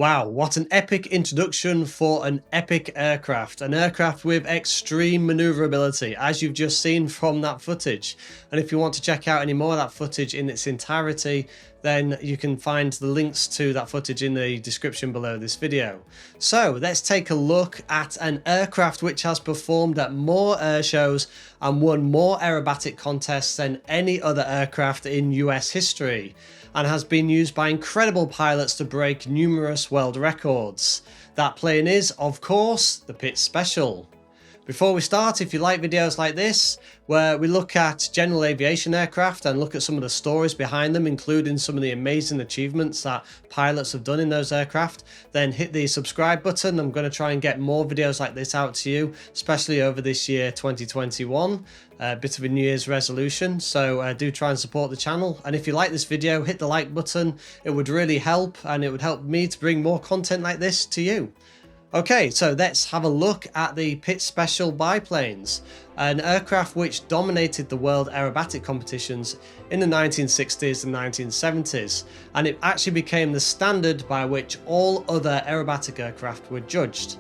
Wow, what an epic introduction for an epic aircraft. An aircraft with extreme maneuverability, as you've just seen from that footage. And if you want to check out any more of that footage in its entirety, then you can find the links to that footage in the description below this video. So let's take a look at an aircraft which has performed at more air shows and won more aerobatic contests than any other aircraft in US history, and has been used by incredible pilots to break numerous world records. That plane is, of course, the Pitts Special. Before we start, if you like videos like this, where we look at general aviation aircraft and look at some of the stories behind them, including some of the amazing achievements that pilots have done in those aircraft, then hit the subscribe button. I'm going to try and get more videos like this out to you, especially over this year 2021. A bit of a New Year's resolution, so do try and support the channel. And if you like this video, hit the like button. It would really help, and it would help me to bring more content like this to you. Okay, so let's have a look at the Pitts Special biplanes, an aircraft which dominated the world aerobatic competitions in the 1960s and 1970s, and it actually became the standard by which all other aerobatic aircraft were judged.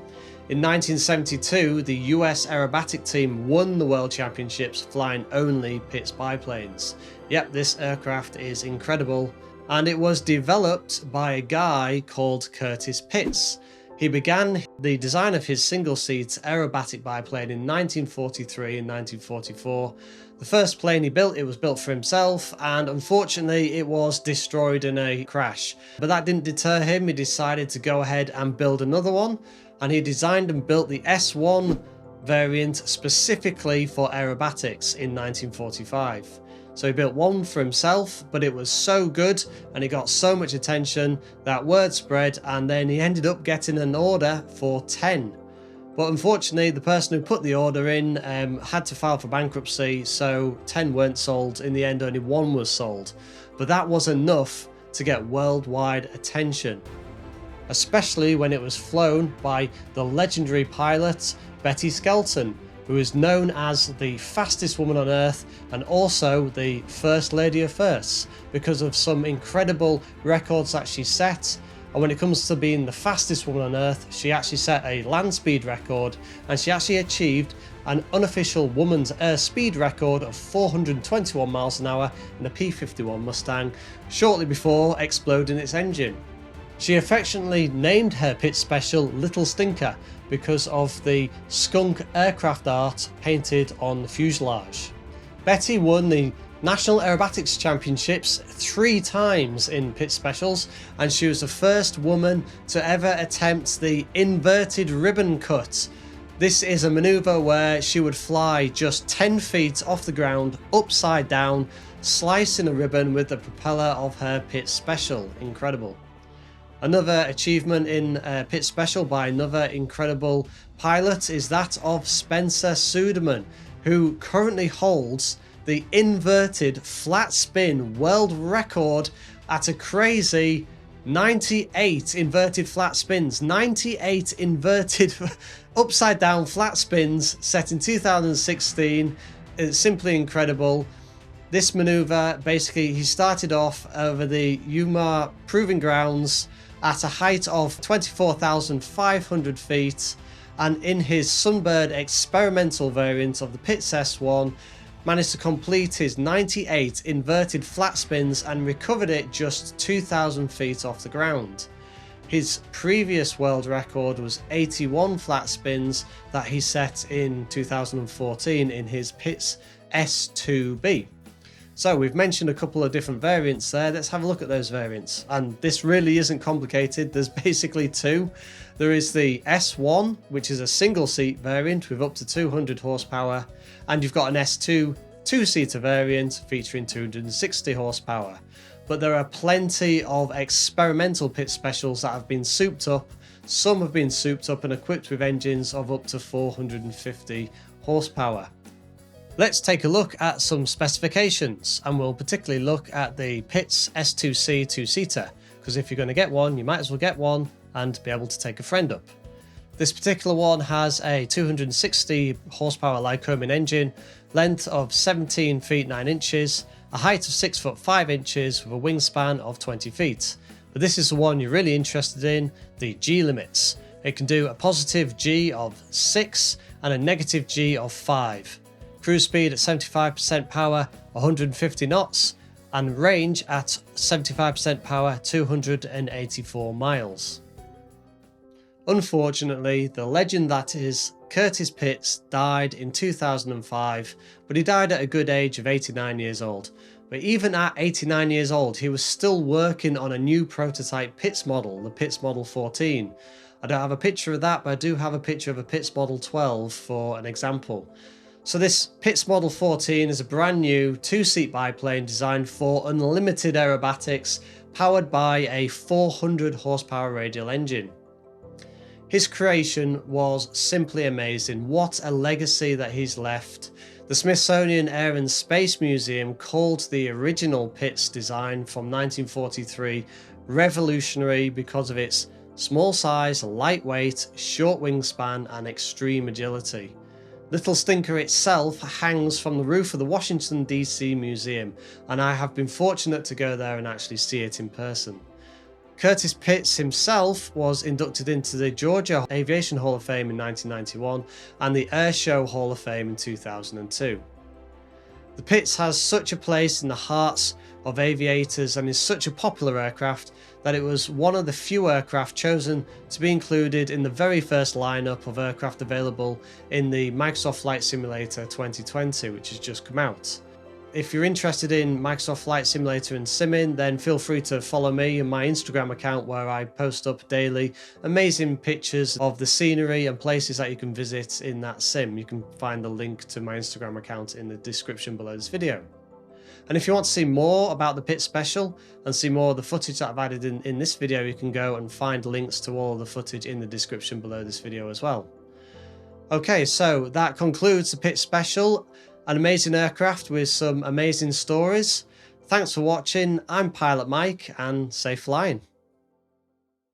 In 1972, the US Aerobatic Team won the World Championships flying only Pitts biplanes. Yep, this aircraft is incredible, and it was developed by a guy called Curtis Pitts. He began the design of his single-seat aerobatic biplane in 1943 and 1944. The first plane he built, it was built for himself, and unfortunately it was destroyed in a crash. But that didn't deter him. He decided to go ahead and build another one, and he designed and built the S1 variant specifically for aerobatics in 1945. So he built one for himself, but it was so good and it got so much attention that word spread, and then he ended up getting an order for 10. But unfortunately, the person who put the order in had to file for bankruptcy, so 10 weren't sold. In the end, only one was sold. But that was enough to get worldwide attention, especially when it was flown by the legendary pilot Betty Skelton, who is known as the fastest woman on earth and also the first lady of firsts because of some incredible records that she set. And when it comes to being the fastest woman on earth, she actually set a land speed record, and she actually achieved an unofficial woman's air speed record of 421 miles an hour in a P-51 Mustang shortly before exploding its engine. She affectionately named her Pitts Special Little Stinker because of the skunk aircraft art painted on the fuselage. Betty won the National Aerobatics Championships 3 times in Pitts Specials, and she was the first woman to ever attempt the inverted ribbon cut. This is a maneuver where she would fly just 10 feet off the ground, upside down, slicing a ribbon with the propeller of her Pitts Special. Incredible. Another achievement in Pitts Special by another incredible pilot is that of Spencer Suderman, who currently holds the inverted flat spin world record at a crazy 98 inverted flat spins. 98 inverted upside down flat spins set in 2016. It's simply incredible. This maneuver, basically, he started off over the Yuma Proving Grounds at a height of 24,500 feet, and in his Sunbird experimental variant of the Pitts S1, managed to complete his 98 inverted flat spins and recovered it just 2,000 feet off the ground. His previous world record was 81 flat spins that he set in 2014 in his Pitts S2B. So we've mentioned a couple of different variants there. Let's have a look at those variants. And this really isn't complicated. There's basically 2. There is the S1, which is a single seat variant with up to 200 horsepower. And you've got an S2 2-seater variant featuring 260 horsepower. But there are plenty of experimental Pitts Specials that have been souped up. Some have been souped up and equipped with engines of up to 450 horsepower. Let's take a look at some specifications, and we'll particularly look at the Pitts S2C 2-seater, because if you're going to get one, you might as well get one and be able to take a friend up. This particular one has a 260 horsepower Lycoming engine, length of 17 feet 9 inches, a height of 6 foot 5 inches with a wingspan of 20 feet. But this is the one you're really interested in, the G limits. It can do a positive G of 6 and a negative G of 5. Cruise speed at 75% power, 150 knots, and range at 75% power, 284 miles. Unfortunately, the legend that is Curtis Pitts died in 2005, but he died at a good age of 89 years old. But even at 89 years old, he was still working on a new prototype Pitts model, the Pitts Model 14. I don't have a picture of that, but I do have a picture of a Pitts Model 12 for an example. So this Pitts Model 14 is a brand new two-seat biplane designed for unlimited aerobatics, powered by a 400 horsepower radial engine. His creation was simply amazing. What a legacy that he's left. The Smithsonian Air and Space Museum called the original Pitts design from 1943 revolutionary because of its small size, lightweight, short wingspan and extreme agility. Little Stinker itself hangs from the roof of the Washington DC Museum, and I have been fortunate to go there and actually see it in person. Curtis Pitts himself was inducted into the Georgia Aviation Hall of Fame in 1991 and the Air Show Hall of Fame in 2002. The Pitts has such a place in the hearts of aviators and is such a popular aircraft that it was one of the few aircraft chosen to be included in the very first lineup of aircraft available in the Microsoft Flight Simulator 2020, which has just come out. If you're interested in Microsoft Flight Simulator and simming, then feel free to follow me and my Instagram account, where I post up daily amazing pictures of the scenery and places that you can visit in that sim. You can find the link to my Instagram account in the description below this video. And if you want to see more about the Pitts Special and see more of the footage that I've added in this video, you can go and find links to all of the footage in the description below this video as well. Okay, so that concludes the Pitts Special. An amazing aircraft with some amazing stories. Thanks for watching. I'm Pilot Mike, and safe flying.